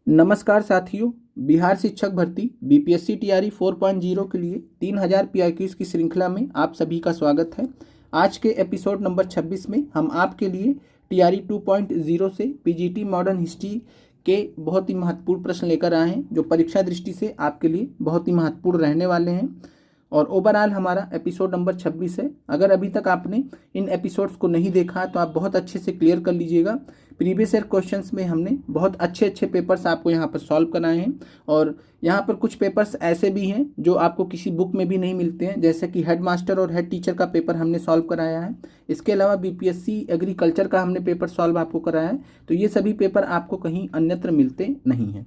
नमस्कार साथियों। बिहार शिक्षक भर्ती बीपीएससी टीआरई 4.0 के लिए 3000 पीआईक्यूज़ की श्रृंखला में आप सभी का स्वागत है। आज के एपिसोड नंबर 26 में हम आपके लिए टीआरई 2.0 से पीजीटी मॉडर्न हिस्ट्री के बहुत ही महत्वपूर्ण प्रश्न लेकर आए हैं, जो परीक्षा दृष्टि से आपके लिए बहुत ही महत्वपूर्ण रहने वाले हैं। और ओवरऑल हमारा एपिसोड नंबर 26 है। अगर अभी तक आपने इन एपिसोड्स को नहीं देखा तो आप बहुत अच्छे से क्लियर कर लीजिएगा। प्रीवियस ईयर क्वेश्चंस में हमने बहुत अच्छे अच्छे पेपर्स आपको यहाँ पर सॉल्व कराए हैं, और यहाँ पर कुछ पेपर्स ऐसे भी हैं जो आपको किसी बुक में भी नहीं मिलते हैं, जैसे कि हेड मास्टर और हेड टीचर का पेपर हमने सॉल्व कराया है। इसके अलावा बीपीएससी एग्रीकल्चर का हमने पेपर सॉल्व आपको कराया है। तो ये सभी पेपर आपको कहीं अन्यत्र मिलते नहीं हैं।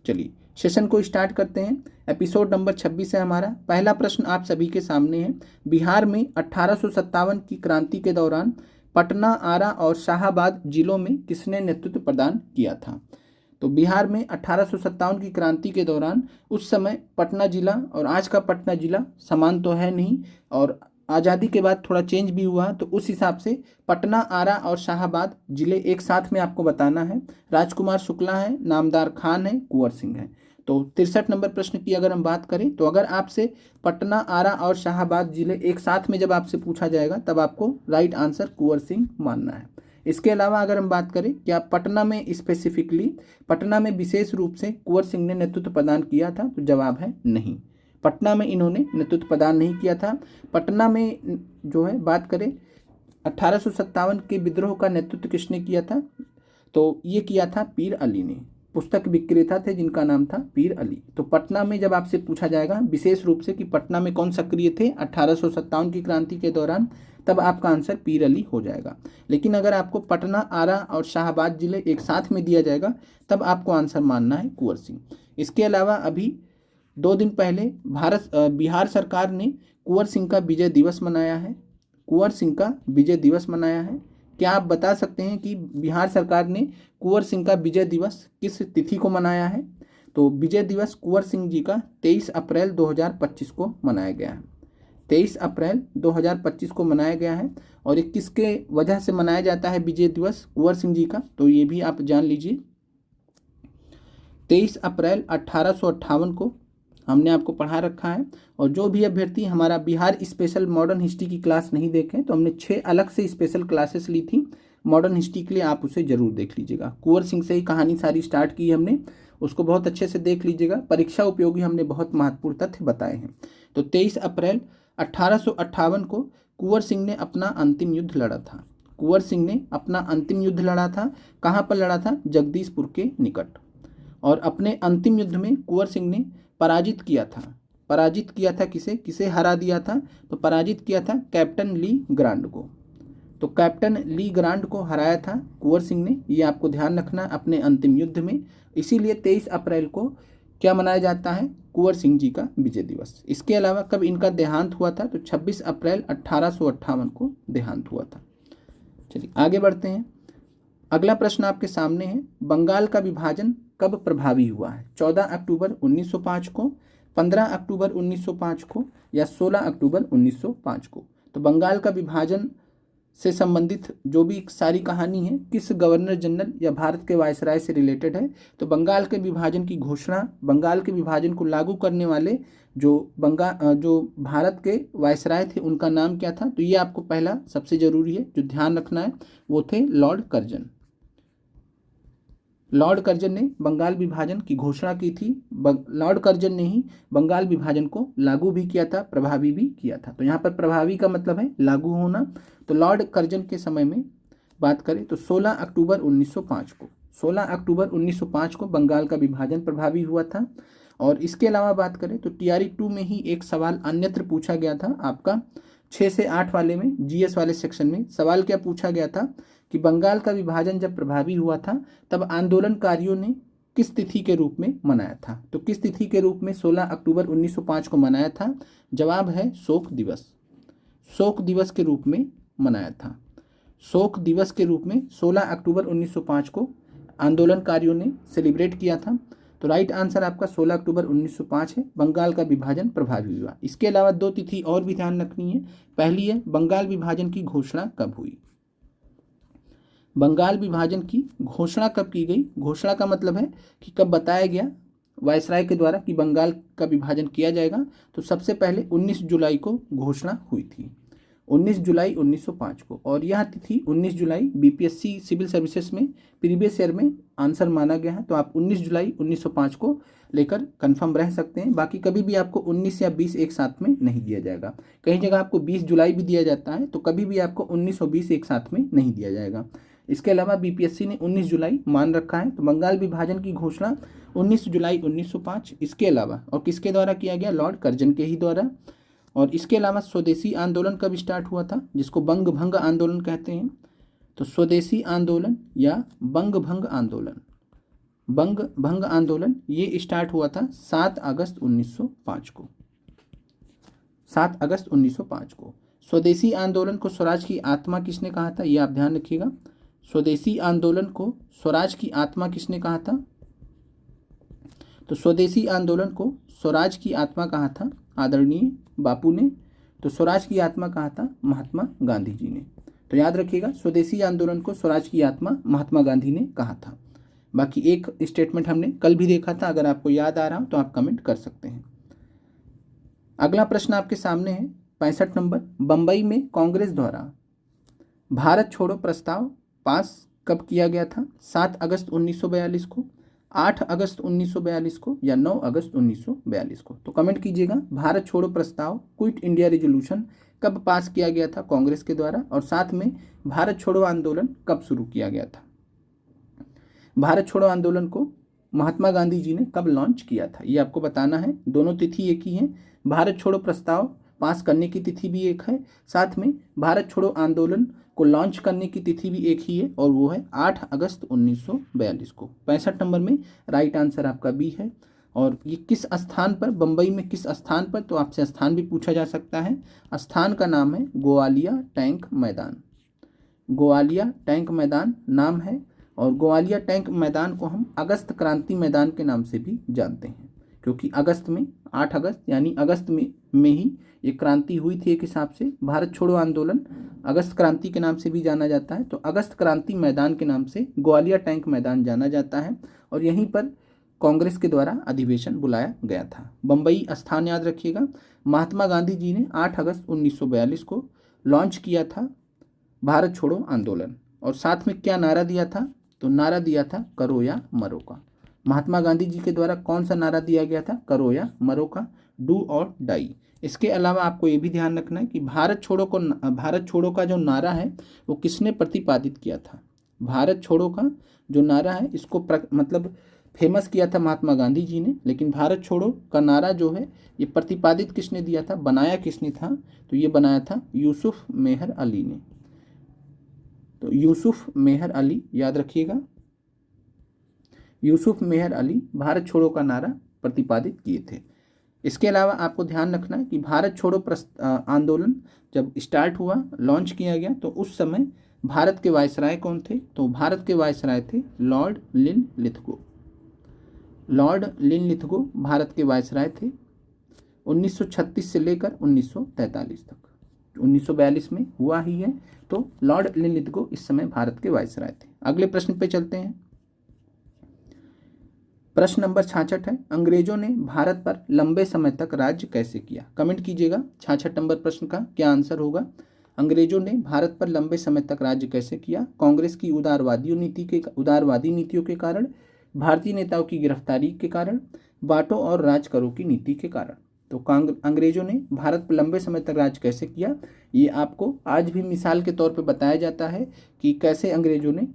चलिए सेशन को स्टार्ट करते हैं। एपिसोड नंबर 26 है हमारा। पहला प्रश्न आप सभी के सामने है। बिहार में 1857 की क्रांति के दौरान पटना, आरा और शाहाबाद जिलों में किसने नेतृत्व प्रदान किया था? तो बिहार में 1857 की क्रांति के दौरान उस समय पटना जिला और आज का पटना जिला समान तो है नहीं, और आज़ादी के बाद थोड़ा चेंज भी हुआ, तो उस हिसाब से पटना, आरा और शाहाबाद जिले एक साथ में आपको बताना है। राजकुमार शुक्ला है, नामदार खान है, कुंवर सिंह है। तो 63 नंबर प्रश्न की अगर हम बात करें तो अगर आपसे पटना, आरा और शाहाबाद जिले एक साथ में जब आपसे पूछा जाएगा तब आपको राइट आंसर कुंवर सिंह मानना है। इसके अलावा अगर हम बात करें क्या पटना में स्पेसिफिकली, पटना में विशेष रूप से कुंवर सिंह ने नेतृत्व प्रदान किया था, तो जवाब है नहीं। पटना में इन्होंने नेतृत्व प्रदान नहीं किया था। पटना में जो है बात करें 1857 के विद्रोह का नेतृत्व किसने किया था? तो ये किया था पीर अली ने। पुस्तक विक्रेता थे जिनका नाम था पीर अली। तो पटना में जब आपसे पूछा जाएगा विशेष रूप से कि पटना में कौन सक्रिय थे 1857 की क्रांति के दौरान, तब आपका आंसर पीर अली हो जाएगा। लेकिन अगर आपको पटना, आरा और शाहाबाद जिले एक साथ में दिया जाएगा तब आपको आंसर मानना है कुंवर सिंह। इसके अलावा अभी 2 दिन पहले बिहार सरकार ने कुंवर सिंह का विजय दिवस मनाया है। कुंवर सिंह का विजय दिवस मनाया है। क्या आप बता सकते हैं कि बिहार सरकार ने कुंवर सिंह का विजय दिवस किस तिथि को मनाया है? तो विजय दिवस कुंवर सिंह जी का 23 अप्रैल 2025 को मनाया गया है। 23 अप्रैल 2025 को मनाया गया है। और ये किसके वजह से मनाया जाता है विजय दिवस कुंवर सिंह जी का, तो ये भी आप जान लीजिए। 23 अप्रैल 1858 को हमने आपको पढ़ा रखा है। और जो भी अभ्यर्थी हमारा बिहार स्पेशल मॉडर्न हिस्ट्री की क्लास नहीं देखें, तो हमने 6 अलग से स्पेशल क्लासेस ली थी मॉडर्न हिस्ट्री के लिए, आप उसे जरूर देख लीजिएगा। कुंवर सिंह से ही कहानी सारी स्टार्ट की हमने, उसको बहुत अच्छे से देख लीजिएगा। परीक्षा उपयोगी हमने बहुत महत्वपूर्ण तथ्य बताए हैं। तो 23 अप्रैल 1858 को कुंवर सिंह ने अपना अंतिम युद्ध लड़ा था। कुंवर सिंह ने अपना अंतिम युद्ध लड़ा था। कहाँ पर लड़ा था? जगदीशपुर के निकट। और अपने अंतिम युद्ध में कुंवर सिंह ने पराजित किया था। पराजित किया था किसे? किसे हरा दिया था? तो पराजित किया था कैप्टन ली ग्रांड को। तो कैप्टन ली ग्रांड को हराया था कुंवर सिंह ने, ये आपको ध्यान रखना अपने अंतिम युद्ध में। इसीलिए 23 अप्रैल को क्या मनाया जाता है? कुंवर सिंह जी का विजय दिवस। इसके अलावा कब इनका देहांत हुआ था? तो 26 अप्रैल 1858 को देहांत हुआ था। चलिए आगे बढ़ते हैं। अगला प्रश्न आपके सामने है। बंगाल का विभाजन कब प्रभावी हुआ है? 14 अक्टूबर 1905 को, 15 अक्टूबर 1905 को, या 16 अक्टूबर 1905 को? तो बंगाल का विभाजन से संबंधित जो भी सारी कहानी है किस गवर्नर जनरल या भारत के वायसराय से रिलेटेड है? तो बंगाल के विभाजन की घोषणा, बंगाल के विभाजन को लागू करने वाले जो भारत के वायसराय थे उनका नाम क्या था? तो ये आपको पहला सबसे जरूरी है जो ध्यान रखना है, वो थे लॉर्ड कर्जन। लॉर्ड कर्जन ने बंगाल विभाजन की घोषणा की थी। लॉर्ड कर्जन ने ही बंगाल विभाजन को लागू भी किया था, प्रभावी भी किया था। तो यहाँ पर प्रभावी का मतलब है लागू होना। तो लॉर्ड कर्जन के समय में बात करें तो 16 अक्टूबर 1905 को, 16 अक्टूबर 1905 को बंगाल का विभाजन प्रभावी हुआ था। और इसके अलावा बात करें तो टीआरई 2 में ही एक सवाल अन्यत्र पूछा गया था आपका 6 से 8 वाले में, जीएस वाले सेक्शन में सवाल क्या पूछा गया था कि बंगाल का विभाजन जब प्रभावी हुआ था तब आंदोलनकारियों ने किस तिथि के रूप में मनाया था? तो किस तिथि के रूप में 16 अक्टूबर 1905 को मनाया था? जवाब है शोक दिवस। शोक दिवस के रूप में मनाया था। शोक दिवस के रूप में 16 अक्टूबर 1905 को आंदोलनकारियों ने सेलिब्रेट किया था। तो राइट आंसर आपका 16 अक्टूबर 1905 है, बंगाल का विभाजन प्रभावी हुआ। इसके अलावा 2 तिथि और भी ध्यान रखनी है। पहली है बंगाल विभाजन की घोषणा कब हुई? बंगाल विभाजन की घोषणा कब की गई? घोषणा का मतलब है कि कब बताया गया वायसराय के द्वारा कि बंगाल का विभाजन किया जाएगा। तो सबसे पहले 19 जुलाई को घोषणा हुई थी, 19 जुलाई 1905 को। और यह तिथि 19 जुलाई बीपीएससी सिविल सर्विसेज में प्रीवियस ईयर में आंसर माना गया है। तो आप 19 जुलाई 1905 को लेकर कंफर्म रह सकते हैं। बाकी कभी भी आपको 19 या 20 एक साथ में नहीं दिया जाएगा। कई जगह आपको 20 जुलाई भी दिया जाता है, तो कभी भी आपको 19 और 20 एक साथ में नहीं दिया जाएगा। इसके अलावा बीपीएससी ने 19 जुलाई मान रखा है। तो बंगाल विभाजन की घोषणा 19 जुलाई 1905। इसके अलावा और किसके द्वारा किया गया? लॉर्ड कर्जन के ही द्वारा। और इसके अलावा स्वदेशी आंदोलन कब स्टार्ट हुआ था, जिसको बंग भंग आंदोलन कहते हैं? तो स्वदेशी आंदोलन या बंग भंग आंदोलन, बंग भंग आंदोलन ये स्टार्ट हुआ था 7 अगस्त 1905 को, 7 अगस्त 1905 को। स्वदेशी आंदोलन को स्वराज की आत्मा किसने कहा था? ये आप ध्यान रखिएगा। स्वदेशी आंदोलन को स्वराज की आत्मा किसने कहा था? तो स्वदेशी आंदोलन को स्वराज की आत्मा कहा था आदरणीय बापू ने। तो स्वराज की आत्मा कहा था महात्मा गांधी जी ने। तो याद रखिएगा, स्वदेशी आंदोलन को स्वराज की आत्मा महात्मा गांधी ने कहा था। बाकी एक स्टेटमेंट हमने कल भी देखा था, अगर आपको याद आ रहा हो तो आप कमेंट कर सकते हैं। अगला प्रश्न आपके सामने है 65 नंबर। बंबई में कांग्रेस द्वारा भारत छोड़ो प्रस्ताव पास कब किया गया था? 7 अगस्त 1942 को, 8 अगस्त 1942 को या 9 अगस्त 1942 को? तो कमेंट कीजिएगा। भारत छोड़ो प्रस्ताव, क्विट इंडिया रेजोल्यूशन कब पास किया गया था कांग्रेस के द्वारा? और साथ में भारत छोड़ो आंदोलन कब शुरू किया गया था? भारत छोड़ो आंदोलन को महात्मा गांधी जी ने कब लॉन्च किया था, ये आपको बताना है। दोनों तिथि एक ही है। भारत छोड़ो प्रस्ताव पास करने की तिथि भी एक है, साथ में भारत छोड़ो आंदोलन को लॉन्च करने की तिथि भी एक ही है, और वो है 8 अगस्त 1942 को। 65 नंबर में राइट आंसर आपका बी है। और ये किस स्थान पर, बंबई में किस स्थान पर? तो आपसे स्थान भी पूछा जा सकता है। स्थान का नाम है गोवालिया टैंक मैदान, गोवालिया टैंक मैदान नाम है। और गोवालिया टैंक मैदान को हम अगस्त क्रांति मैदान के नाम से भी जानते हैं, क्योंकि अगस्त में 8 अगस्त यानी अगस्त में ही ये क्रांति हुई थी। एक हिसाब से भारत छोड़ो आंदोलन अगस्त क्रांति के नाम से भी जाना जाता है। तो अगस्त क्रांति मैदान के नाम से ग्वालियर टैंक मैदान जाना जाता है, और यहीं पर कांग्रेस के द्वारा अधिवेशन बुलाया गया था। बंबई स्थान याद रखिएगा। महात्मा गांधी जी ने 8 अगस्त 1942 को लॉन्च किया था भारत छोड़ो आंदोलन, और साथ में क्या नारा दिया था? तो नारा दिया था करो या मरो का। महात्मा गांधी जी के द्वारा कौन सा नारा दिया गया था? करो या मरो का, डू और डाई। इसके अलावा आपको ये भी ध्यान रखना है कि भारत छोड़ो का जो नारा है वो किसने प्रतिपादित किया था? भारत छोड़ो का जो नारा है इसको मतलब फेमस किया था महात्मा गांधी जी ने, लेकिन भारत छोड़ो का नारा जो है ये प्रतिपादित किसने दिया था, बनाया किसने था? तो ये बनाया था यूसुफ मेहर अली ने। तो यूसुफ मेहर अली याद रखिएगा, यूसुफ मेहर अली भारत छोड़ो का नारा प्रतिपादित किए थे। इसके अलावा आपको ध्यान रखना है कि भारत छोड़ो आंदोलन जब स्टार्ट हुआ, लॉन्च किया गया, तो उस समय भारत के वायसराय कौन थे? तो भारत के वायसराय थे लॉर्ड लिन लिथगो। लॉर्ड लिन लिथगो भारत के वायसराय थे 1936 से लेकर 1943 तक। 1942 में हुआ ही है। तो लॉर्ड लिन लिथगो इस समय भारत के वायसराय थे। अगले प्रश्न पे चलते हैं। प्रश्न नंबर 66 है, अंग्रेजों ने भारत पर लंबे समय तक राज्य कैसे किया? कमेंट कीजिएगा 66 नंबर प्रश्न का क्या आंसर होगा। अंग्रेजों ने भारत पर लंबे समय तक राज्य कैसे किया? कांग्रेस की उदारवादी नीतियों के कारण, भारतीय नेताओं की गिरफ्तारी के कारण, बांटो और राज करो की नीति के कारण। तो अंग्रेजों ने भारत पर लंबे समय तक राज कैसे किया, ये आपको आज भी मिसाल के तौर पे बताया जाता है कि कैसे अंग्रेजों ने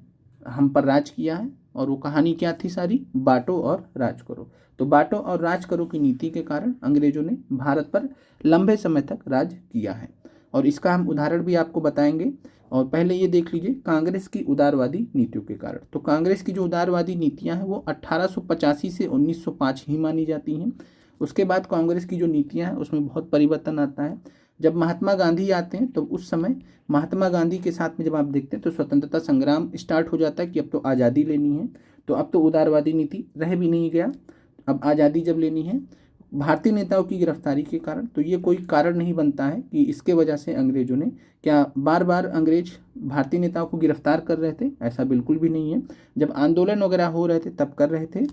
हम पर राज किया है। और वो कहानी क्या थी सारी? बांटो और राज करो। तो बांटो और राज करो की नीति के कारण अंग्रेजों ने भारत पर लंबे समय तक राज किया है। और इसका हम उदाहरण भी आपको बताएंगे। और पहले ये देख लीजिए कांग्रेस की उदारवादी नीतियों के कारण। तो कांग्रेस की जो उदारवादी नीतियां हैं वो 1885 से 1905 ही मानी जाती हैं। उसके बाद कांग्रेस की जो नीतियां हैं उसमें बहुत परिवर्तन आता है। जब महात्मा गांधी आते हैं तो उस समय महात्मा गांधी के साथ में जब आप देखते हैं तो स्वतंत्रता संग्राम स्टार्ट हो जाता है कि अब तो आज़ादी लेनी है। तो अब तो उदारवादी नीति रह भी नहीं गया, अब आज़ादी जब लेनी है। भारतीय नेताओं की गिरफ्तारी के कारण, तो ये कोई कारण नहीं बनता है कि इसके वजह से अंग्रेजों ने, क्या बार बार अंग्रेज भारतीय नेताओं को गिरफ्तार कर रहे थे? ऐसा बिल्कुल भी नहीं है। जब आंदोलन वगैरह हो रहे थे तब कर रहे थे।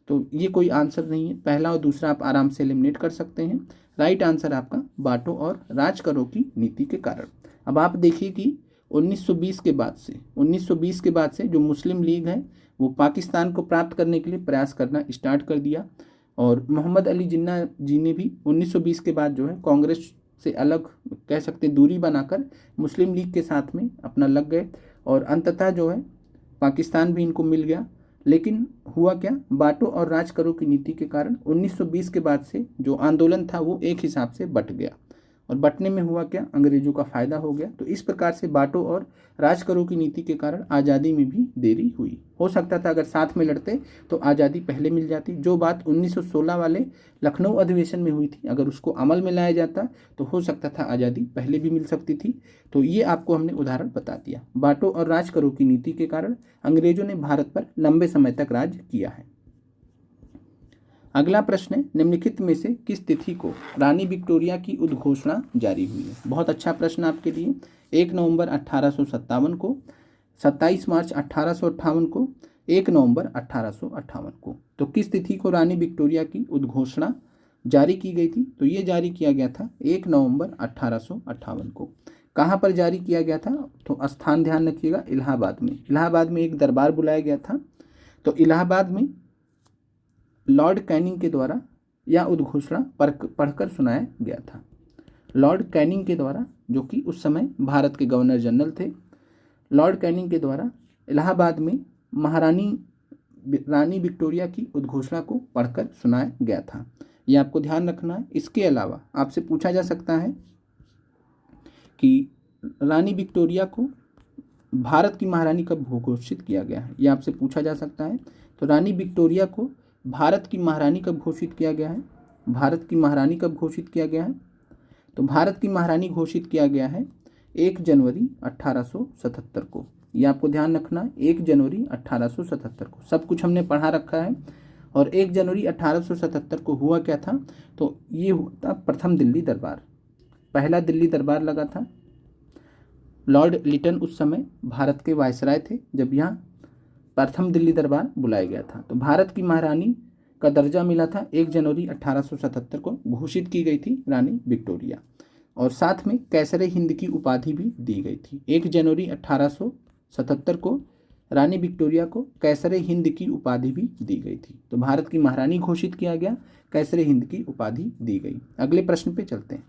तो ये कोई आंसर नहीं है। पहला और दूसरा आप आराम से एलिमिनेट कर सकते हैं। राइट आंसर आपका बांटो और राज करो की नीति के कारण। अब आप देखिए कि 1920 के बाद से जो मुस्लिम लीग है वो पाकिस्तान को प्राप्त करने के लिए प्रयास करना स्टार्ट कर दिया, और मोहम्मद अली जिन्ना जी ने भी 1920 के बाद जो है कांग्रेस से अलग, कह सकते दूरी बनाकर मुस्लिम लीग के साथ में अपना लग गए, और अंततः जो है पाकिस्तान भी इनको मिल गया। लेकिन हुआ क्या, बांटो और राज करो की नीति के कारण 1920 के बाद से जो आंदोलन था वो एक हिसाब से बट गया, और बटने में हुआ क्या, अंग्रेजों का फायदा हो गया। तो इस प्रकार से बांटो और राज करो की नीति के कारण आज़ादी में भी देरी हुई। हो सकता था अगर साथ में लड़ते तो आज़ादी पहले मिल जाती। जो बात 1916 वाले लखनऊ अधिवेशन में हुई थी, अगर उसको अमल में लाया जाता तो हो सकता था आज़ादी पहले भी मिल सकती थी। तो ये आपको हमने उदाहरण बता दिया। बांटो और राज करो की नीति के कारण अंग्रेजों ने भारत पर लंबे समय तक राज किया है। अगला प्रश्न है, निम्नलिखित में से किस तिथि को रानी विक्टोरिया की उद्घोषणा जारी हुई है? बहुत अच्छा प्रश्न आपके लिए। 1 नवंबर 1857 को, 27 मार्च 1858 को, 1 नवंबर 1858 को। तो किस तिथि को रानी विक्टोरिया की उद्घोषणा जारी की गई थी? तो ये जारी किया गया था 1 नवंबर 1858 को। कहाँ पर जारी किया गया था? तो स्थान ध्यान रखिएगा, इलाहाबाद में। इलाहाबाद में एक दरबार बुलाया गया था। तो इलाहाबाद में लॉर्ड कैनिंग के द्वारा यह उद्घोषणा पढ़कर सुनाया गया था। लॉर्ड कैनिंग के द्वारा, जो कि उस समय भारत के गवर्नर जनरल थे, लॉर्ड कैनिंग के द्वारा इलाहाबाद में रानी विक्टोरिया की उद्घोषणा को पढ़कर सुनाया गया था। यह आपको ध्यान रखना है। इसके अलावा आपसे पूछा जा सकता है कि रानी विक्टोरिया को भारत की महारानी कब घोषित किया गया है? यह आपसे पूछा जा सकता है। तो रानी विक्टोरिया को भारत की महारानी कब घोषित किया गया है? भारत की महारानी कब घोषित किया गया है? तो भारत की महारानी घोषित किया गया है 1 जनवरी 1877 को। ये आपको ध्यान रखना है, 1 जनवरी 1877 को। सब कुछ हमने पढ़ा रखा है। और 1 जनवरी 1877 को हुआ क्या था? तो ये हुआ था प्रथम दिल्ली दरबार। पहला दिल्ली दरबार लगा था। लॉर्ड लिटन उस समय भारत के वायसराय थे जब यहाँ प्रथम दिल्ली दरबार बुलाया गया था। तो भारत की महारानी का दर्जा मिला था 1 जनवरी 1877 को, घोषित की गई थी रानी विक्टोरिया, और साथ में कैसरे हिंद की उपाधि भी दी गई थी। 1 जनवरी 1877 को रानी विक्टोरिया को कैसरे हिंद की उपाधि भी दी गई थी। तो भारत की महारानी घोषित किया गया, कैसरे हिंद की उपाधि दी गई। अगले प्रश्न पे चलते हैं।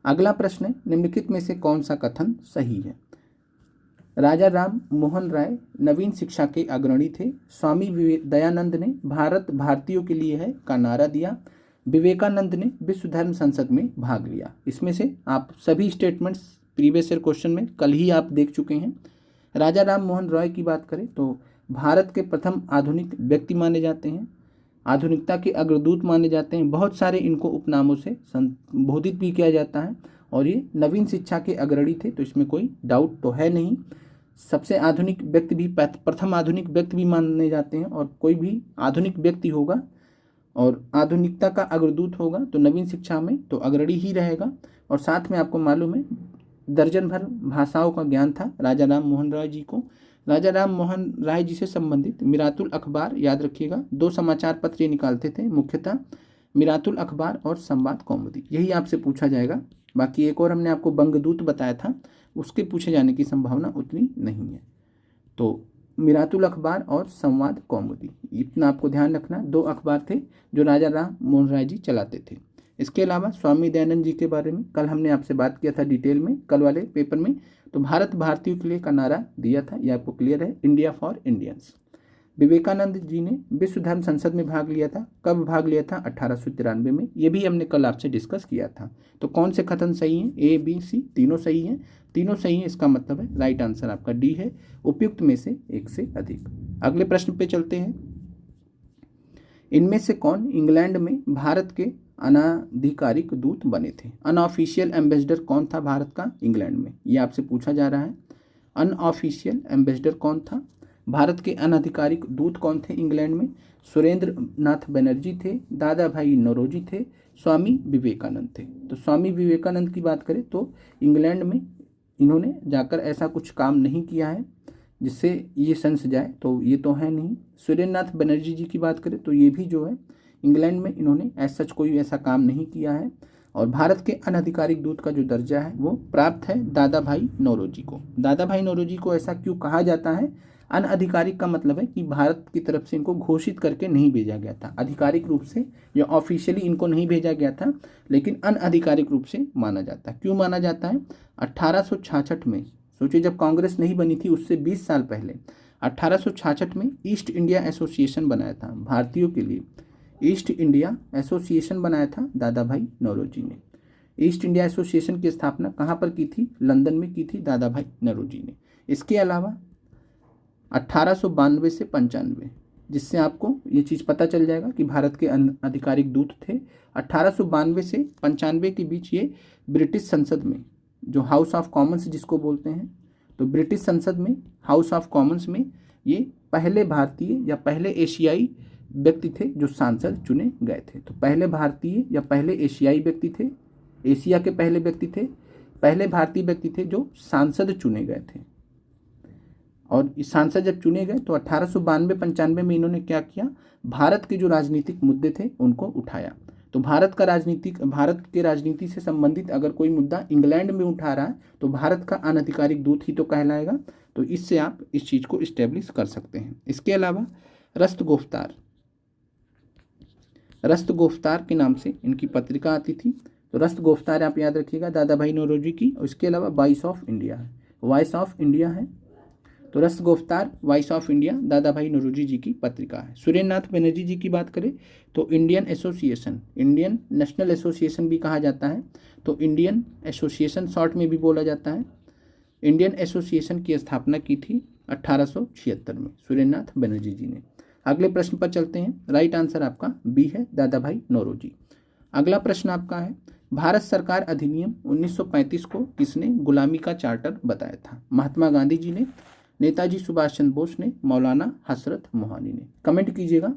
अगला प्रश्न है, निम्नलिखित में से कौन सा कथन सही है? राजा राम मोहन राय नवीन शिक्षा के अग्रणी थे। स्वामी दयानंद ने भारत भारतीयों के लिए है का नारा दिया। विवेकानंद ने विश्व धर्म संसद में भाग लिया। इसमें से आप सभी स्टेटमेंट्स प्रीवियस ईयर क्वेश्चन में कल ही आप देख चुके हैं। राजा राम मोहन रॉय की बात करें तो भारत के प्रथम आधुनिक व्यक्ति माने जाते हैं, आधुनिकता के अग्रदूत माने जाते हैं। बहुत सारे इनको उपनामों से संबोधित भी किया जाता है, और ये नवीन शिक्षा के अग्रणी थे, तो इसमें कोई डाउट तो है नहीं। सबसे आधुनिक व्यक्ति भी, प्रथम आधुनिक व्यक्ति भी माने जाते हैं, और कोई भी आधुनिक व्यक्ति होगा और आधुनिकता का अग्रदूत होगा तो नवीन शिक्षा में तो अग्रणी ही रहेगा। और साथ में आपको मालूम है दर्जन भर भाषाओं का ज्ञान था राजा राम मोहन राय जी को। राजा राम मोहन राय जी से संबंधित मिरातुल अखबार, याद रखिएगा, 2 समाचार पत्र ये निकालते थे मुख्यतः, मिरातुल अखबार और संवाद कौमुदी। यही आपसे पूछा जाएगा। बाकी एक और हमने आपको बंगदूत बताया था, उसके पूछे जाने की संभावना उतनी नहीं है। तो मिरातुल अखबार और संवाद कौमुदी, इतना आपको ध्यान रखना। 2 अखबार थे जो राजा राम मोहन राय जी चलाते थे। इसके अलावा स्वामी दयानंद जी के बारे में कल हमने आपसे बात किया था डिटेल में, कल वाले पेपर में। तो भारत भारतीयों के लिए का नारा दिया था, ये आपको क्लियर है, India for Indians. Vivekananda ji ने विश्व धर्म संसद में भाग लिया था। कब भाग लिया था? 1893 में। ये भी हमने कल आपसे डिस्कस किया था। तो कौन से कथन सही हैं? ए, बी, सी, तीनों सही हैं। तीनों सही हैं, इसका मतलब है राइट आंसर आपका डी है, उपयुक्त में से एक से अधिक। अगले प्रश्न पे चलते हैं। इनमें से कौन इंग्लैंड में भारत के अनाधिकारिक दूत बने थे? अनऑफिशियल एम्बेसडर कौन था भारत का इंग्लैंड में? ये आपसे पूछा जा रहा है। अनऑफिशियल एम्बेसडर कौन था? भारत के अनाधिकारिक दूत कौन थे इंग्लैंड में? सुरेंद्र नाथ बनर्जी थे, दादा भाई नौरोजी थे, स्वामी विवेकानंद थे। तो स्वामी विवेकानंद की बात करें तो इंग्लैंड में इन्होंने जाकर ऐसा कुछ काम नहीं किया है जिससे ये संस जाए, तो ये तो है नहीं। सुरेंद्र नाथ बनर्जी जी की बात करें तो ये भी जो है इंग्लैंड में इन्होंने ऐसा कोई ऐसा काम नहीं किया है। और भारत के अनाधिकारिक दूत का जो दर्जा है वो प्राप्त है दादा भाई नौरोजी को। दादा भाई नौरोजी को ऐसा क्यों कहा जाता है? अनआधिकारिक का मतलब है कि भारत की तरफ से इनको घोषित करके नहीं भेजा गया था, आधिकारिक रूप से या ऑफिशियली इनको नहीं भेजा गया था, लेकिन अनआधिकारिक रूप से माना जाता है। क्यों माना जाता है? 1866 में, सोचिए जब कांग्रेस नहीं बनी थी उससे 20 साल पहले 1866 में ईस्ट इंडिया एसोसिएशन बनाया था भारतीयों के लिए। ईस्ट इंडिया एसोसिएशन बनाया था दादा भाई नौरोजी ने। ईस्ट इंडिया एसोसिएशन की स्थापना कहाँ पर की थी? लंदन में की थी दादा भाई नौरोजी ने। इसके अलावा 1892 से 95, जिससे आपको ये चीज़ पता चल जाएगा कि भारत के आधिकारिक दूत थे। 1892 से 95 के बीच ये ब्रिटिश संसद में, जो हाउस ऑफ कॉमन्स जिसको बोलते हैं, तो ब्रिटिश संसद में, हाउस ऑफ कॉमन्स में ये पहले भारतीय या पहले एशियाई व्यक्ति थे जो सांसद चुने गए थे। तो पहले भारतीय या पहले एशियाई व्यक्ति थे, एशिया के पहले व्यक्ति थे, पहले भारतीय व्यक्ति थे जो सांसद चुने गए थे। और इस सांसद जब चुने गए तो 1892-95 में इन्होंने क्या किया? भारत के जो राजनीतिक मुद्दे थे उनको उठाया। तो भारत के राजनीति से संबंधित अगर कोई मुद्दा इंग्लैंड में उठा रहा है तो भारत का अनाधिकारिक दूत ही तो कहलाएगा। तो इससे आप इस चीज़ को इस्टेब्लिश कर सकते हैं। इसके अलावा रस्तगोफ्तार के नाम से इनकी पत्रिका आती थी। तो रस्तगोफ्तार आप याद रखिएगा दादा भाई नौरोजी की। और इसके अलावा वॉइस ऑफ इंडिया है। तो रस्तगोफ्तार, वॉइस ऑफ इंडिया दादा भाई नौरोजी जी की पत्रिका है। सुरेंद्र नाथ बनर्जी जी की बात करें तो इंडियन नेशनल एसोसिएशन भी कहा जाता है। तो इंडियन एसोसिएशन शॉर्ट में भी बोला जाता है। इंडियन एसोसिएशन की स्थापना की थी 1876 में सुरेंद्र नाथ बनर्जी जी ने। अगले प्रश्न पर चलते हैं। राइट आंसर आपका बी है, दादा भाई नौरोजी। अगला प्रश्न आपका है, भारत सरकार अधिनियम 1935 को किसने गुलामी का चार्टर बताया था? महात्मा गांधी जी ने, नेताजी सुभाष चंद्र बोस ने, मौलाना हसरत मोहानी ने। कमेंट कीजिएगा।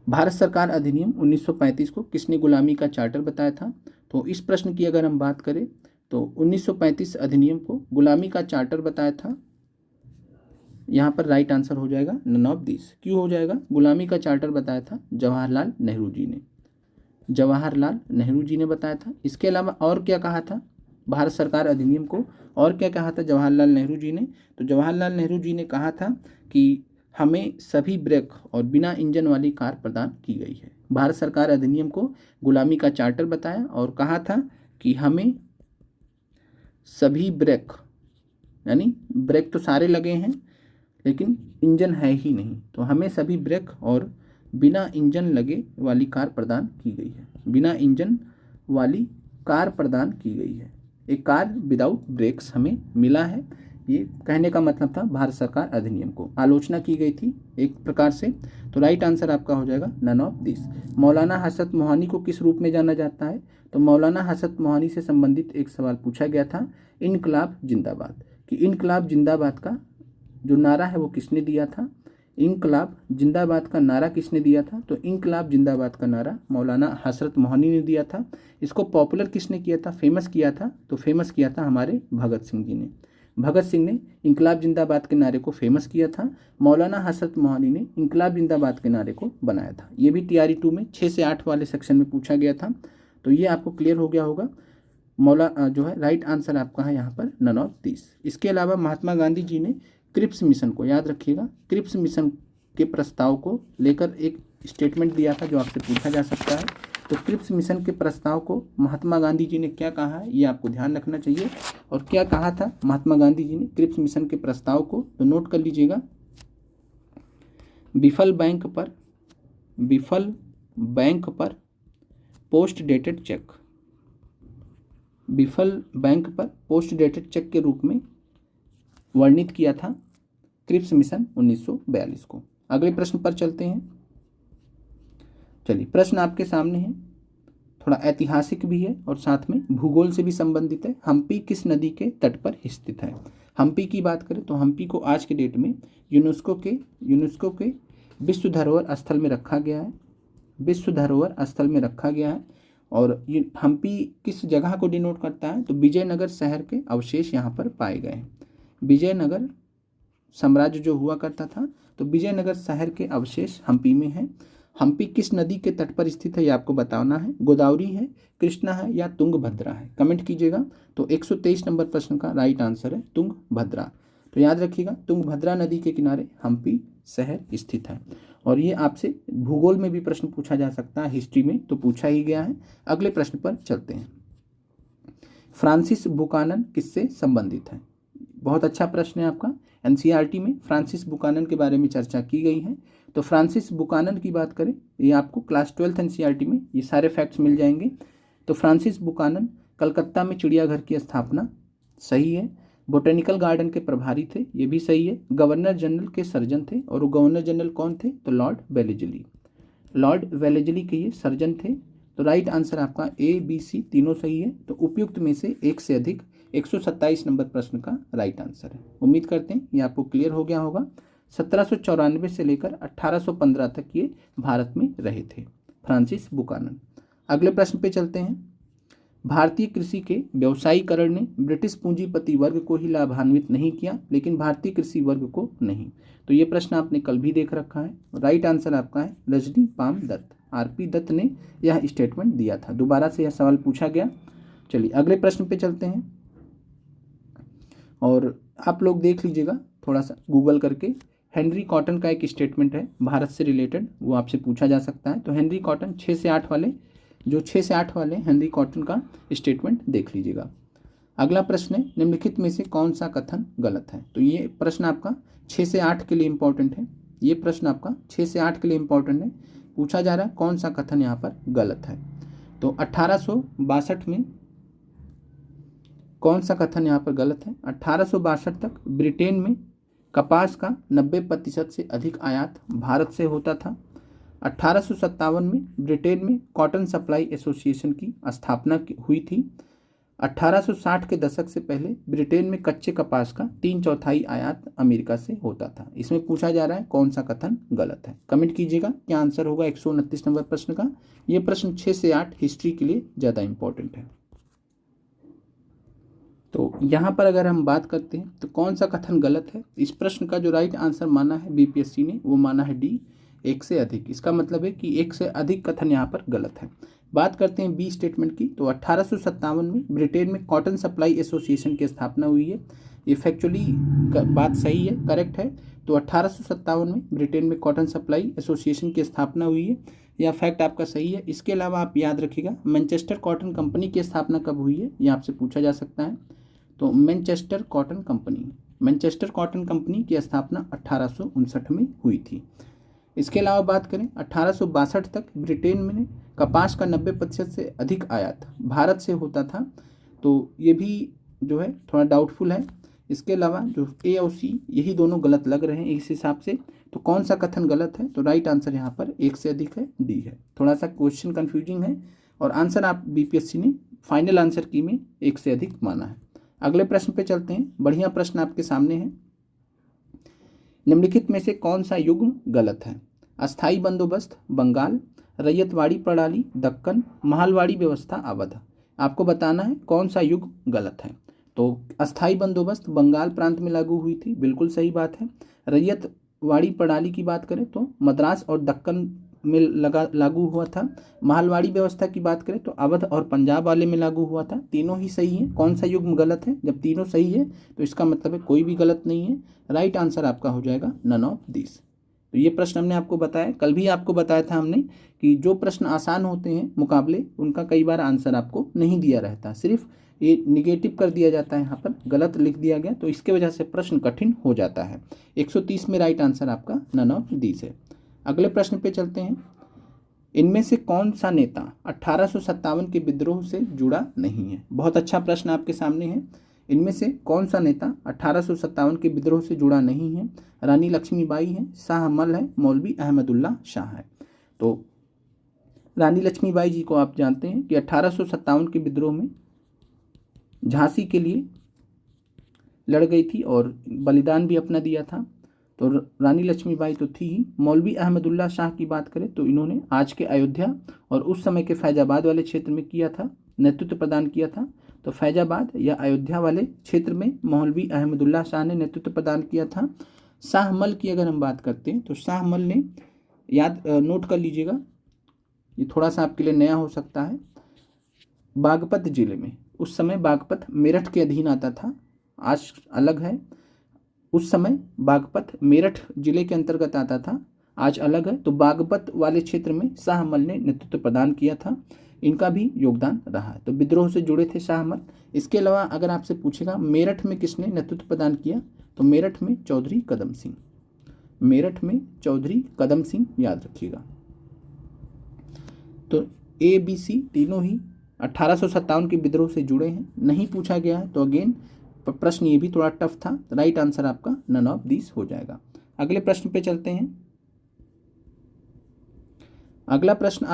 भारत सरकार अधिनियम 1935 को किसने गुलामी का चार्टर बताया था? तो इस प्रश्न की अगर हम बात करें तो 1935 अधिनियम को गुलामी का चार्टर बताया था। यहाँ पर राइट आंसर हो जाएगा नन ऑफ दिस। क्यों हो जाएगा? गुलामी का चार्टर बताया था जवाहरलाल नेहरू जी ने बताया था। इसके अलावा और क्या कहा था भारत सरकार अधिनियम को? और क्या कहा था जवाहरलाल नेहरू जी ने? तो जवाहरलाल नेहरू जी ने कहा था कि हमें सभी ब्रेक और बिना इंजन वाली कार प्रदान की गई है। भारत सरकार अधिनियम को गुलामी का चार्टर बताया और कहा था कि हमें सभी ब्रेक, यानी ब्रेक तो सारे लगे हैं लेकिन इंजन है ही नहीं, तो हमें सभी ब्रेक और बिना इंजन लगे वाली कार प्रदान की गई है। बिना इंजन वाली कार प्रदान की गई है, एक कार विदाउट ब्रेक्स हमें मिला है। ये कहने का मतलब था भारत सरकार अधिनियम को आलोचना की गई थी एक प्रकार से। तो राइट आंसर आपका हो जाएगा नन ऑफ दिस। मौलाना हसरत मोहानी को किस रूप में जाना जाता है? तो मौलाना हसरत मोहानी से संबंधित एक सवाल पूछा गया था, इनकलाब जिंदाबाद, कि इनकलाब जिंदाबाद का जो नारा है वो किसने दिया था? इनकलाब जिंदाबाद का नारा किसने दिया था? तो इनकलाब जिंदाबाद का नारा मौलाना हसरत मोहानी ने दिया था। इसको पॉपुलर किसने किया था, फेमस किया था? तो फेमस किया था हमारे भगत सिंह जी ने। भगत सिंह ने इनकलाब जिंदाबाद के नारे को फेमस किया था। मौलाना हसरत मोहानी ने इनकलाब जिंदाबाद के नारे को बनाया था। ये भी TRE 2 में 6 से 8 वाले सेक्शन में पूछा गया था। तो ये आपको क्लियर हो गया होगा। जो है राइट आंसर आपका है यहाँ पर नन ऑफ दिस। इसके अलावा महात्मा गांधी जी ने क्रिप्स मिशन को, याद रखिएगा, क्रिप्स मिशन के प्रस्ताव को लेकर एक स्टेटमेंट दिया था जो आपसे पूछा जा सकता है। तो क्रिप्स मिशन के प्रस्ताव को महात्मा गांधी जी ने क्या कहा है ये आपको ध्यान रखना चाहिए। और क्या कहा था महात्मा गांधी जी ने क्रिप्स मिशन के प्रस्ताव को? तो नोट कर लीजिएगा, विफल बैंक पर पोस्ट डेटेड चेक, विफल बैंक पर पोस्ट डेटेड चेक के रूप में वर्णित किया था क्रिप्स मिशन 1942 को। अगले प्रश्न पर चलते हैं। चलिए, प्रश्न आपके सामने है, थोड़ा ऐतिहासिक भी है और साथ में भूगोल से भी संबंधित है। हम्पी किस नदी के तट पर स्थित है? हम्पी की बात करें तो हम्पी को आज के डेट में यूनेस्को के विश्व धरोहर स्थल में रखा गया है, विश्व धरोहर स्थल में रखा गया है। और ये हम्पी किस जगह को डिनोट करता है, तो विजयनगर शहर के अवशेष यहाँ पर पाए गए हैं। विजयनगर साम्राज्य जो हुआ करता था, तो विजयनगर शहर के अवशेष हम्पी में है। हम्पी किस नदी के तट पर स्थित है, ये आपको बताना है। गोदावरी है, कृष्णा है या तुंगभद्रा है, कमेंट कीजिएगा। तो 123 नंबर प्रश्न का राइट आंसर है तुंगभद्रा। तो याद रखिएगा, तुंगभद्रा नदी के किनारे हम्पी शहर स्थित है। और ये आपसे भूगोल में भी प्रश्न पूछा जा सकता है, हिस्ट्री में तो पूछा ही गया है। अगले प्रश्न पर चलते हैं। फ्रांसिस बुकानन किससे संबंधित है? बहुत अच्छा प्रश्न है आपका। एनसीईआरटी में फ्रांसिस बुकानन के बारे में चर्चा की गई है। तो फ्रांसिस बुकानन की बात करें, ये आपको क्लास 12th एनसीईआरटी में ये सारे फैक्ट्स मिल जाएंगे। तो फ्रांसिस बुकानन कलकत्ता में चिड़ियाघर की स्थापना, सही है। बोटेनिकल गार्डन के प्रभारी थे, ये भी सही है। गवर्नर जनरल के सर्जन थे, और वो गवर्नर जनरल कौन थे, तो लॉर्ड वेलेजली। लॉर्ड वेलेजली के ये सर्जन थे। तो राइट आंसर आपका ए बी सी तीनों सही है। तो उपयुक्त में से एक से अधिक 127 नंबर प्रश्न का राइट आंसर है। उम्मीद करते हैं ये आपको क्लियर हो गया होगा। 1794 से लेकर 1815 तक ये भारत में रहे थे, फ्रांसिस बुकानन। अगले प्रश्न पे चलते हैं। भारतीय कृषि के व्यवसायीकरण ने ब्रिटिश पूंजीपति वर्ग को ही लाभान्वित नहीं किया, लेकिन भारतीय कृषि वर्ग को नहीं। तो ये प्रश्न आपने कल भी देख रखा है। राइट आंसर आपका है रजनी पाम दत्त। आरपी दत्त ने यह स्टेटमेंट दिया था। दोबारा से यह सवाल पूछा गया। चलिए अगले प्रश्न पे चलते हैं, और आप लोग देख लीजिएगा थोड़ा सा गूगल करके। हेनरी कॉटन का एक स्टेटमेंट है भारत से रिलेटेड, वो आपसे पूछा जा सकता है। तो हेनरी कॉटन 6 से 8 वाले, जो 6 से 8 वाले हेनरी कॉटन का स्टेटमेंट देख लीजिएगा। अगला प्रश्न है, निम्नलिखित में से कौन सा कथन गलत है? तो ये प्रश्न आपका 6 से 8 के लिए इंपॉर्टेंट है। ये प्रश्न आपका 6 से 8 के लिए इंपॉर्टेंट है। पूछा जा रहा है कौन सा कथन यहाँ पर गलत है। तो 1862 में कौन सा कथन यहाँ पर गलत है? 1862 तक ब्रिटेन में कपास का 90% से अधिक आयात भारत से होता था। 1857 में ब्रिटेन में कॉटन सप्लाई एसोसिएशन की स्थापना हुई थी। 1860 के दशक से पहले ब्रिटेन में कच्चे कपास का 3/4 आयात अमेरिका से होता था। इसमें पूछा जा रहा है कौन सा कथन गलत है, कमेंट कीजिएगा। क्या आंसर होगा 129 नंबर प्रश्न का। ये प्रश्न 6 से 8 हिस्ट्री के लिए ज़्यादा इंपॉर्टेंट है। तो यहाँ पर अगर हम बात करते हैं तो कौन सा कथन गलत है, इस प्रश्न का जो राइट आंसर माना है बीपीएससी ने, वो माना है डी, एक से अधिक। इसका मतलब है कि एक से अधिक कथन यहाँ पर गलत है। बात करते हैं बी स्टेटमेंट की। तो 1857 में ब्रिटेन में कॉटन सप्लाई एसोसिएशन की स्थापना हुई है। ये फैक्चुअली बात सही है, करेक्ट है। तो 1857 में ब्रिटेन में कॉटन सप्लाई एसोसिएशन की स्थापना हुई है, यह फैक्ट आपका सही है। इसके अलावा आप याद रखिएगा मैनचेस्टर कॉटन कंपनी की स्थापना कब हुई है, यह आपसे पूछा जा सकता है। तो मैनचेस्टर कॉटन कंपनी की स्थापना 1859 में हुई थी। इसके अलावा बात करें 1862 तक ब्रिटेन में कपास का 90% से अधिक आयात भारत से होता था। तो ये भी जो है थोड़ा डाउटफुल है। इसके अलावा जो ए और सी यही दोनों गलत लग रहे हैं इस हिसाब से। तो कौन सा कथन गलत है? तो राइट आंसर यहाँ पर एक से अधिक है, डी है। थोड़ा सा क्वेश्चन कंफ्यूजिंग है, और आंसर आप बीपीएससी ने फाइनल आंसर की में एक से अधिक माना है। अगले प्रश्न पे चलते हैं। बढ़िया प्रश्न आपके सामने है। निम्नलिखित में से कौन सा युग्म गलत है? अस्थाई बंदोबस्त बंगाल, रैयतवाड़ी प्रणाली दक्कन, महलवाड़ी व्यवस्था अवध। आपको बताना है कौन सा युग्म गलत है। तो अस्थाई बंदोबस्त बंगाल प्रांत में लागू हुई थी, बिल्कुल सही बात है। रैयतवाड़ी प्रणाली की बात करें तो मद्रास और दक्कन में लागू हुआ था। महलवाड़ी व्यवस्था की बात करें तो अवध और पंजाब वाले में लागू हुआ था। तीनों ही सही है। कौन सा युग्म गलत है? जब तीनों सही है तो इसका मतलब है कोई भी गलत नहीं है। राइट आंसर आपका हो जाएगा नन ऑफ दिस। तो ये प्रश्न हमने आपको बताया, कल भी आपको बताया था हमने कि जो प्रश्न आसान होते हैं मुकाबले, उनका कई बार आंसर आपको नहीं दिया रहता, सिर्फ ये निगेटिव कर दिया जाता है, यहाँ पर गलत लिख दिया गया, तो इसके वजह से प्रश्न कठिन हो जाता है। 130 में राइट आंसर आपका नन ऑफ दिस है। अगले प्रश्न पे चलते हैं। इनमें से कौन सा नेता 1857 के विद्रोह से जुड़ा नहीं है? बहुत अच्छा प्रश्न आपके सामने है। इनमें से कौन सा नेता 1857 के विद्रोह से जुड़ा नहीं है? रानी लक्ष्मीबाई है, शाह अमल है, मौलवी अहमदुल्ला शाह है। तो रानी लक्ष्मीबाई जी को आप जानते हैं कि 1857 के विद्रोह में झांसी के लिए लड़ गई थी और बलिदान भी अपना दिया था। तो रानी लक्ष्मीबाई तो थी ही। मौलवी अहमदुल्ला शाह की बात करें तो इन्होंने आज के अयोध्या और उस समय के फैजाबाद वाले क्षेत्र में किया था, नेतृत्व प्रदान किया था। तो फैजाबाद या अयोध्या वाले क्षेत्र में मौलवी अहमदुल्ला शाह ने नेतृत्व प्रदान किया था। शाहमल की अगर हम बात करते हैं तो शाहमल ने नोट कर लीजिएगा, ये थोड़ा सा आपके लिए नया हो सकता है। बागपत जिले में, उस समय बागपत मेरठ के अधीन आता था, आज अलग है। उस समय बागपत मेरठ जिले के अंतर्गत आता था, आज अलग है। तो बागपत वाले क्षेत्र में शाहमल ने नेतृत्व प्रदान किया था, इनका भी योगदान रहा है। तो विद्रोह से जुड़े थे शाहमल। इसके अलावा अगर आपसे पूछेगा मेरठ में किसने नेतृत्व प्रदान किया, तो मेरठ में चौधरी कदम सिंह, मेरठ में चौधरी कदम सिंह, याद रखिएगा। तो ए बी सी तीनों ही 1857 के विद्रोह से जुड़े हैं, नहीं पूछा गया है। तो अगेन प्रश्न ये भी थोड़ा टफ था, राइट आंसर आपका नन ऑफ दिस हो जाएगा। अगले प्रश्न पे चलते हैं। अगला प्रश्न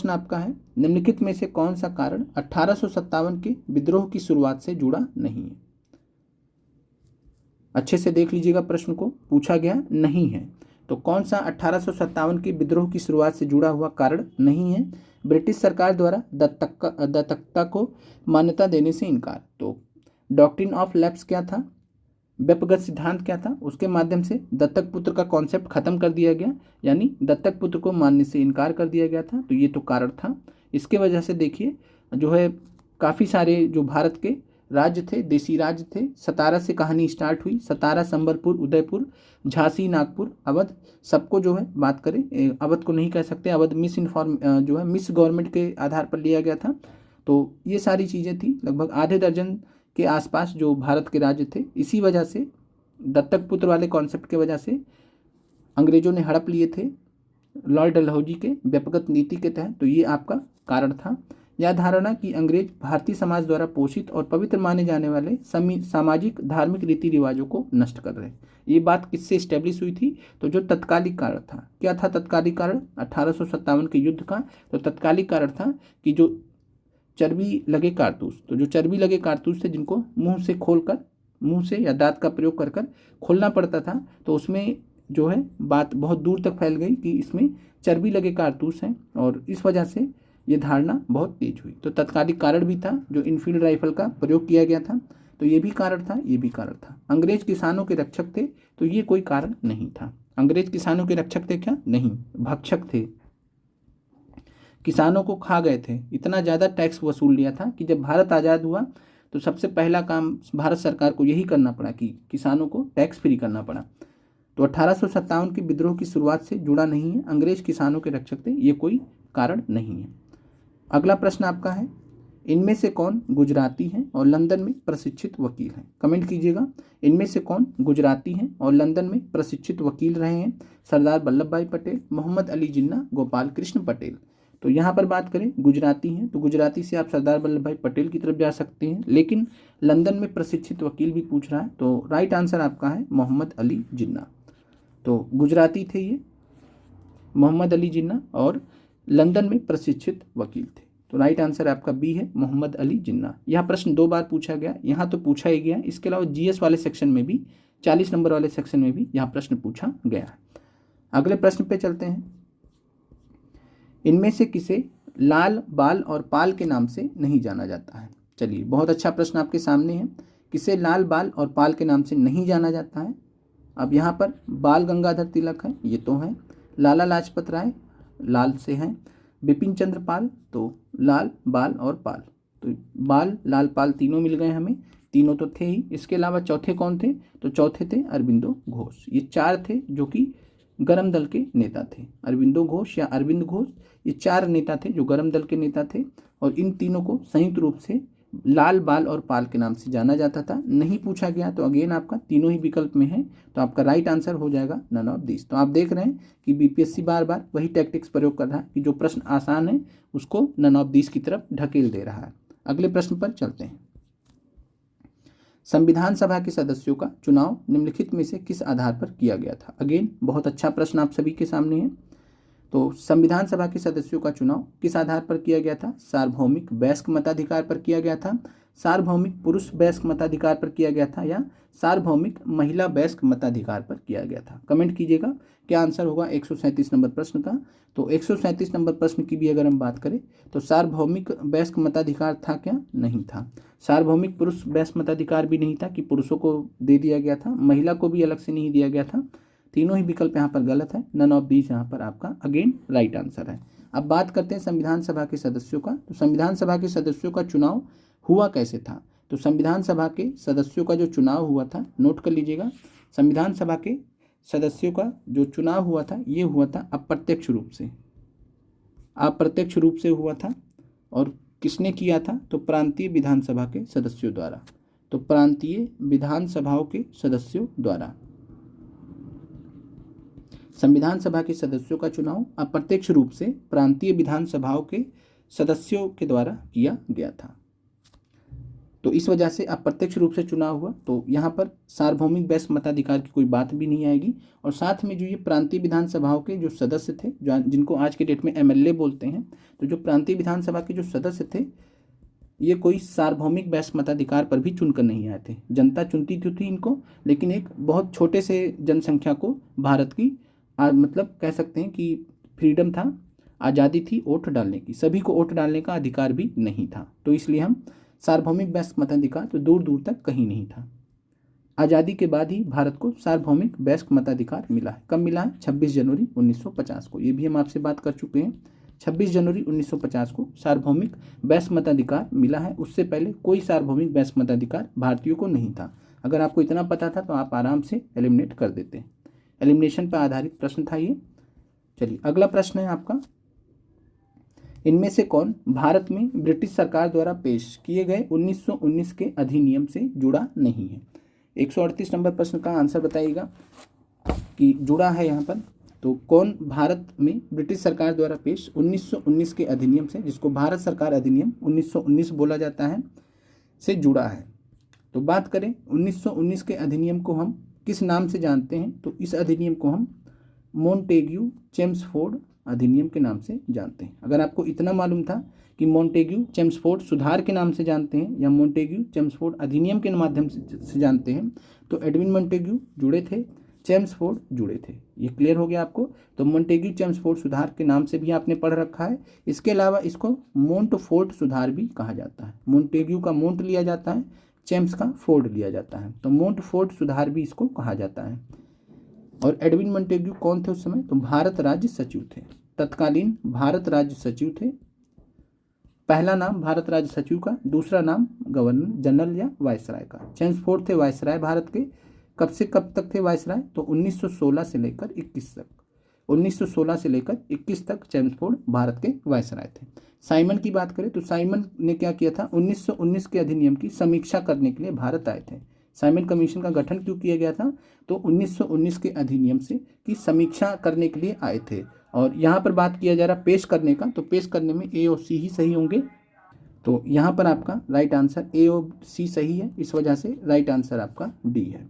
आपका है, निम्नलिखित में से कौन सा कारण 1857 के विद्रोह की शुरुआत से जुड़ा नहीं है। अच्छे से देख लीजिएगा, प्रश्न को पूछा गया नहीं है, तो कौन सा 1857 के विद्रोह की शुरुआत से जुड़ा हुआ कारण नहीं है। ब्रिटिश सरकार द्वारा दत्तकता को मान्यता देने से इनकार। तो डॉक्ट्रिन ऑफ लैप्स क्या था, व्यक्तिगत सिद्धांत क्या था, उसके माध्यम से दत्तक पुत्र का कॉन्सेप्ट खत्म कर दिया गया, यानी दत्तक पुत्र को मानने से इनकार कर दिया गया था। तो ये तो कारण था। इसके वजह से देखिए जो है काफ़ी सारे जो भारत के राज्य थे, देसी राज्य थे, सतारा से कहानी स्टार्ट हुई। सतारा, संबलपुर, उदयपुर, झांसी, नागपुर, अवध, सबको जो है बात करें, अवध को नहीं कह सकते, अवध जो है मिस गवर्नमेंट के आधार पर लिया गया था। तो ये सारी चीज़ें थी, लगभग आधे दर्जन के आसपास जो भारत के राज्य थे। इसी वजह से दत्तक पुत्र वाले कॉन्सेप्ट के वजह से अंग्रेजों ने हड़प लिए थे लॉर्ड डलहौजी के व्यक्तिगत नीति के तहत। तो ये आपका कारण था। यह धारणा कि अंग्रेज भारतीय समाज द्वारा पोषित और पवित्र माने जाने वाले सामाजिक धार्मिक रीति रिवाजों को नष्ट कर रहे, ये बात किससे स्टैब्लिश हुई थी, तो जो तत्कालिक कारण था। क्या था तत्कालिक कारण 1857 के युद्ध का? तो तत्कालिक कारण था कि जो चर्बी लगे कारतूस, तो जो चर्बी लगे कारतूस थे जिनको मुंह से या दांत का प्रयोग कर कर खोलना पड़ता था, तो उसमें जो है बात बहुत दूर तक फैल गई कि इसमें चर्बी लगे कारतूस हैं, और इस वजह से ये धारणा बहुत तेज हुई। तो तत्कालिक कारण भी था, जो इनफील्ड राइफल का प्रयोग किया गया था, तो ये भी कारण था, ये भी कारण था। अंग्रेज किसानों के रक्षक थे, तो ये कोई कारण नहीं था। अंग्रेज किसानों के रक्षक थे क्या? नहीं, भक्षक थे, किसानों को खा गए थे। इतना ज़्यादा टैक्स वसूल लिया था कि जब भारत आज़ाद हुआ तो सबसे पहला काम भारत सरकार को यही करना पड़ा कि किसानों को टैक्स फ्री करना पड़ा। तो 1857 के विद्रोह की शुरुआत से जुड़ा नहीं है, अंग्रेज किसानों के रक्षक थे, ये कोई कारण नहीं है। अगला प्रश्न आपका है, इनमें से कौन गुजराती हैं और लंदन में प्रशिक्षित वकील हैं? कमेंट कीजिएगा, इनमें से कौन गुजराती हैं और लंदन में प्रशिक्षित वकील रहे हैं? सरदार वल्लभ भाई पटेल, मोहम्मद अली जिन्ना, गोपाल कृष्ण पटेल। तो यहाँ पर बात करें गुजराती हैं, तो गुजराती से आप सरदार वल्लभ भाई पटेल की तरफ जा सकते हैं, लेकिन लंदन में प्रशिक्षित वकील भी पूछ रहा है, तो राइट आंसर आपका है मोहम्मद अली जिन्ना। तो गुजराती थे ये मोहम्मद अली जिन्ना, और लंदन में प्रशिक्षित वकील थे। तो राइट आंसर आपका बी है, मोहम्मद अली जिन्ना। यह प्रश्न 2 बार पूछा गया, यहाँ तो पूछा ही गया, इसके अलावा जीएस वाले सेक्शन में भी, 40 नंबर वाले सेक्शन में भी यह प्रश्न पूछा गया है। अगले प्रश्न पे चलते हैं, इनमें से किसे लाल, बाल और पाल के नाम से नहीं जाना जाता है? चलिए, बहुत अच्छा प्रश्न आपके सामने है, किसे लाल, बाल और पाल के नाम से नहीं जाना जाता है? अब यहाँ पर बाल गंगाधर तिलक है, ये तो है। लाला लाजपत राय लाल से हैं। बिपिन चंद्र पाल, तो लाल, बाल और पाल, तो बाल, लाल, पाल तीनों मिल गए हमें, तीनों तो थे ही। इसके अलावा चौथे कौन थे? तो चौथे थे अरबिंदो घोष। ये 4 थे जो कि गरम दल के नेता थे। अरबिंदो घोष या अरविंद घोष, ये 4 नेता थे जो गरम दल के नेता थे, और इन तीनों को संयुक्त रूप से लाल, बाल और पाल के नाम से जाना जाता था। नहीं पूछा गया तो अगेन आपका तीनों ही विकल्प में है, तो आपका राइट आंसर हो जाएगा नन ऑफ दिस। तो आप देख रहे हैं कि बीपीएससी बार बार वही टैक्टिक्स प्रयोग कर रहा है कि जो प्रश्न आसान है उसको नन ऑफ दिस की तरफ ढकेल दे रहा है। अगले प्रश्न पर चलते हैं, संविधान सभा के सदस्यों का चुनाव निम्नलिखित में से किस आधार पर किया गया था? अगेन बहुत अच्छा प्रश्न आप सभी के सामने है। तो संविधान सभा के सदस्यों का चुनाव किस आधार पर किया गया था? सार्वभौमिक वयस्क मताधिकार पर किया गया था, सार्वभौमिक पुरुष वयस्क मताधिकार पर किया गया था, या सार्वभौमिक महिला वयस्क मताधिकार पर किया गया था? कमेंट कीजिएगा क्या आंसर होगा 137 नंबर प्रश्न का। तो 137 नंबर प्रश्न की भी अगर हम बात करें तो सार्वभौमिक वयस्क मताधिकार था क्या? नहीं था। सार्वभौमिक पुरुष वयस्क मताधिकार भी नहीं था कि पुरुषों को दे दिया गया था, महिला को भी अलग से नहीं दिया गया था। तीनों ही विकल्प यहाँ पर गलत है, नन ऑफ दीज यहाँ पर आपका अगेन राइट आंसर है। अब बात करते हैं संविधान सभा के सदस्यों का। तो संविधान सभा के सदस्यों का चुनाव हुआ कैसे था? तो संविधान सभा के सदस्यों का जो चुनाव हुआ था, नोट कर लीजिएगा, संविधान सभा के सदस्यों का जो चुनाव हुआ था ये हुआ था अप्रत्यक्ष रूप से, अप्रत्यक्ष रूप से हुआ था। और किसने किया था? तो प्रांतीय विधानसभा के सदस्यों द्वारा। तो प्रांतीय विधानसभाओं के सदस्यों द्वारा संविधान सभा के सदस्यों का चुनाव अप्रत्यक्ष रूप से प्रांतीय विधानसभाओं के सदस्यों के द्वारा किया गया था। तो इस वजह से अप्रत्यक्ष रूप से चुनाव हुआ। तो यहाँ पर सार्वभौमिक वयस्क मताधिकार की कोई बात भी नहीं आएगी। और साथ में जो ये प्रांतीय विधानसभाओं के जो सदस्य थे, जिनको आज के डेट में एमएलए बोलते हैं, तो जो प्रांतीय विधानसभा के जो सदस्य थे ये कोई सार्वभौमिक वयस्क मताधिकार पर भी चुनकर नहीं आए थे। जनता चुनती थी इनको, लेकिन एक बहुत छोटे से जनसंख्या को भारत की मतलब कह सकते हैं कि फ्रीडम था, आज़ादी थी वोट डालने की, सभी को वोट डालने का अधिकार भी नहीं था। तो इसलिए हम सार्वभौमिक वयस्क मताधिकार तो दूर दूर तक कहीं नहीं था। आज़ादी के बाद ही भारत को सार्वभौमिक वयस्क मताधिकार मिला है। कब मिला है? 26 जनवरी 1950 को। ये भी हम आपसे बात कर चुके हैं। 26 जनवरी 1950 को सार्वभौमिक वयस्क मताधिकार मिला है। उससे पहले कोई सार्वभौमिक वयस्क मताधिकार भारतीयों को नहीं था। अगर आपको इतना पता था तो आप आराम से एलिमिनेट कर देते। एलिमिनेशन पर आधारित प्रश्न था ये। चलिए अगला प्रश्न है आपका, इनमें से कौन भारत में ब्रिटिश सरकार द्वारा पेश किए गए 1919 के अधिनियम से जुड़ा नहीं है? 138 नंबर प्रश्न का आंसर बताइएगा कि जुड़ा है यहाँ पर। तो कौन भारत में ब्रिटिश सरकार द्वारा पेश 1919 के अधिनियम से, जिसको भारत सरकार अधिनियम 1919 बोला जाता है, से जुड़ा है? तो बात करें 1919 के अधिनियम को हम किस नाम से जानते हैं? तो इस अधिनियम को हम मोंटेग्यू चेम्सफोर्ड अधिनियम के नाम से जानते हैं। अगर आपको इतना मालूम था कि मोंटेग्यू चेम्सफोर्ड सुधार के नाम से जानते हैं या मोंटेग्यू चेम्सफोर्ड अधिनियम के माध्यम से जानते हैं, तो एडविन मोंटेग्यू जुड़े थे, चेम्सफोर्ड जुड़े थे। ये क्लियर हो गया आपको? तो मोंटेग्यू चेम्सफोर्ड सुधार के नाम से भी आपने पढ़ रखा है। इसके अलावा इसको मोंटफोर्ट सुधार भी कहा जाता है। मोंटेग्यू का मोंट लिया जाता है, चेम्स का फोर्ड लिया जाता है, तो मोंटफोर्ट सुधार भी इसको कहा जाता है। और एडविन मोंटेग्यू कौन थे उस समय? तो भारत राज्य सचिव थे, तत्कालीन भारत राज्य सचिव थे। पहला नाम भारत राज्य सचिव का, दूसरा नाम गवर्नर जनरल या वायसराय का। चेम्सफोर्ड थे वायसराय भारत के। कब से कब तक थे वायसराय? तो 1916 से लेकर 21 तक। 1916 से लेकर 21 तक चेम्सफोर्ड भारत के वायसराय थे। साइमन की बात करें तो साइमन ने क्या किया था? 1919 के अधिनियम की समीक्षा करने के लिए भारत आए थे। साइमन कमीशन का गठन क्यों किया गया था? तो 1919 के अधिनियम से की समीक्षा करने के लिए आए थे। और यहाँ पर बात किया जा रहा पेश करने का, तो पेश करने में ए और सी ही सही होंगे। तो यहाँ पर आपका राइट आंसर ए और सी सही है, इस वजह से राइट आंसर आपका डी है।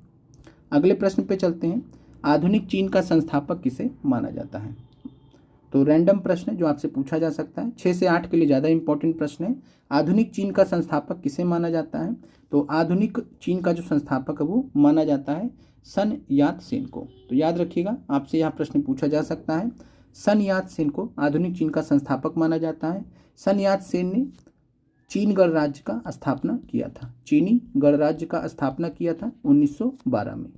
अगले प्रश्न पे चलते हैं, आधुनिक चीन का संस्थापक किसे माना जाता है? तो रैंडम प्रश्न है जो आपसे पूछा जा सकता है, 6 से 8 के लिए ज़्यादा इंपॉर्टेंट प्रश्न है। आधुनिक चीन का संस्थापक किसे माना जाता है? तो आधुनिक चीन का जो संस्थापक है वो माना जाता है सन यात सेन को। तो याद रखिएगा, आपसे यह प्रश्न पूछा जा सकता है। सन यात सेन को आधुनिक चीन का संस्थापक माना जाता है। सन यात सेन ने चीन गणराज्य का स्थापना किया था, चीनी गणराज्य का स्थापना किया था 1912 में।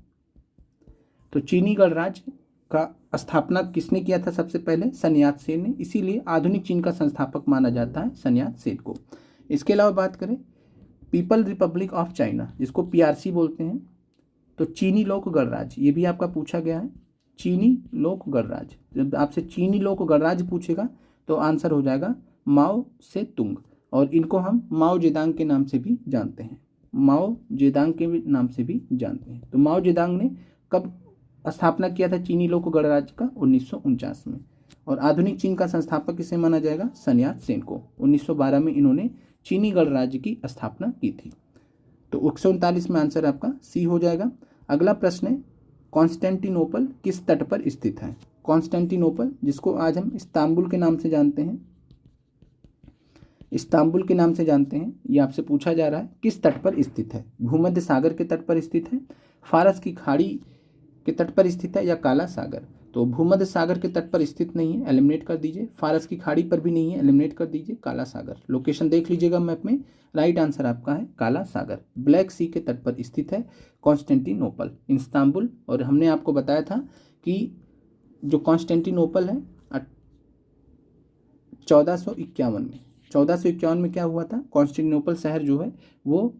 तो चीनी गणराज्य का स्थापना किसने किया था? सबसे पहले सन यात सेन ने, इसीलिए आधुनिक चीन का संस्थापक माना जाता है सन यात सेन को। इसके अलावा बात करें पीपल रिपब्लिक ऑफ चाइना, जिसको पीआरसी बोलते हैं, तो चीनी लोक गणराज्य, ये भी आपका पूछा गया है, चीनी लोक गणराज्य। जब आपसे चीनी लोक गणराज्य पूछेगा तो आंसर हो जाएगा माओ से तुंग, और इनको हम माओ जेदांग के नाम से भी जानते हैं, माओ जेदांग के नाम से भी जानते हैं। तो माओ जेदांग ने कब स्थापना किया था चीनी लोक गणराज्य का? 1949 में। और आधुनिक चीन का संस्थापक किसे माना जाएगा? सन यात सेन को। 1912 में इन्होंने चीनी गणराज्य की स्थापना की थी। तो 139 में आंसर आपका सी हो जाएगा। अगला प्रश्न है, कॉन्स्टेंटिनोपल किस तट पर स्थित है? कॉन्स्टेंटिनोपल, जिसको आज हम इस्तांबुल के नाम से जानते हैं, इस्तांबुल के नाम से जानते हैं, ये आपसे पूछा जा रहा है, किस तट पर स्थित है? भूमध्य सागर के तट पर स्थित है, फारस की खाड़ी के तट पर स्थित है, या काला सागर? तो भूमध्य सागर के तट पर स्थित नहीं है, एलिमिनेट कर दीजिए। फारस की खाड़ी पर भी नहीं है, एलिमिनेट कर दीजिए। काला सागर, लोकेशन देख लीजिएगा मैप में, राइट आंसर आपका है काला सागर। ब्लैक सी के तट पर स्थित है कॉन्स्टेंटिनोपल, इस्तांबुल। और हमने आपको बताया था कि जो कॉन्स्टेंटिनोपल है 1451 में क्या हुआ था, कॉन्स्टेंटिनोपल शहर जो है वो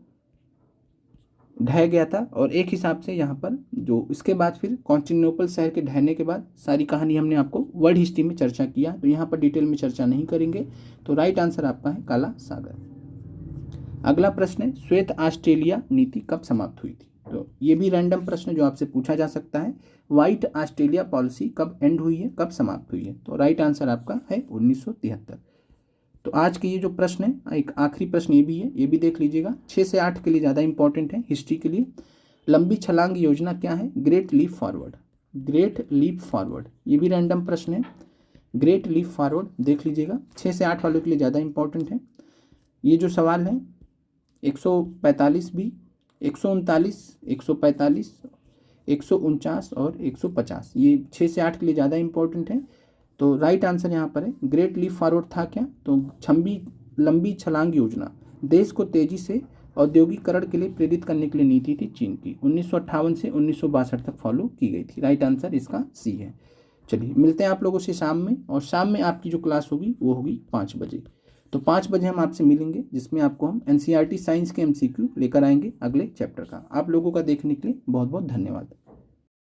ढह गया था। और एक हिसाब से यहाँ पर जो इसके बाद फिर कॉन्स्टेंटिनोपल शहर के ढहने के बाद सारी कहानी हमने आपको वर्ल्ड हिस्ट्री में चर्चा किया, तो यहाँ पर डिटेल में चर्चा नहीं करेंगे। तो राइट आंसर आपका है काला सागर। अगला प्रश्न है, श्वेत ऑस्ट्रेलिया नीति कब समाप्त हुई थी? तो ये भी रैंडम प्रश्न जो आपसे पूछा जा सकता है, व्हाइट ऑस्ट्रेलिया पॉलिसी कब एंड हुई है, कब समाप्त हुई है? तो राइट आंसर आपका है 1973। तो आज के ये जो प्रश्न है, एक आखिरी प्रश्न ये भी है, ये भी देख लीजिएगा, 6 से 8 के लिए ज़्यादा इंपॉर्टेंट है हिस्ट्री के लिए। लंबी छलांग योजना क्या है? Great leap forward, great leap forward, ये भी रैंडम प्रश्न है। ग्रेट लीप फॉरवर्ड देख लीजिएगा, 6 से 8 वालों के लिए ज़्यादा इंपॉर्टेंट है। ये जो सवाल है 145 भी, 139, 145, 149 और 150, ये 6 से 8 के लिए ज़्यादा इंपॉर्टेंट है। तो राइट आंसर यहाँ पर है ग्रेट लीप फॉरवर्ड था क्या? तो लंबी छलांग योजना देश को तेजी से औद्योगिकरण के लिए प्रेरित करने के लिए नीति थी चीन की, 1958 से 1962 तक फॉलो की गई थी। राइट आंसर इसका सी है। चलिए मिलते हैं आप लोगों से शाम में, और शाम में आपकी जो क्लास होगी वो होगी 5 बजे। तो 5 बजे हम आपसे मिलेंगे, जिसमें आपको हम एनसीईआरटी साइंस के एमसीक्यू लेकर आएंगे अगले चैप्टर का। आप लोगों का देखने के लिए बहुत बहुत धन्यवाद।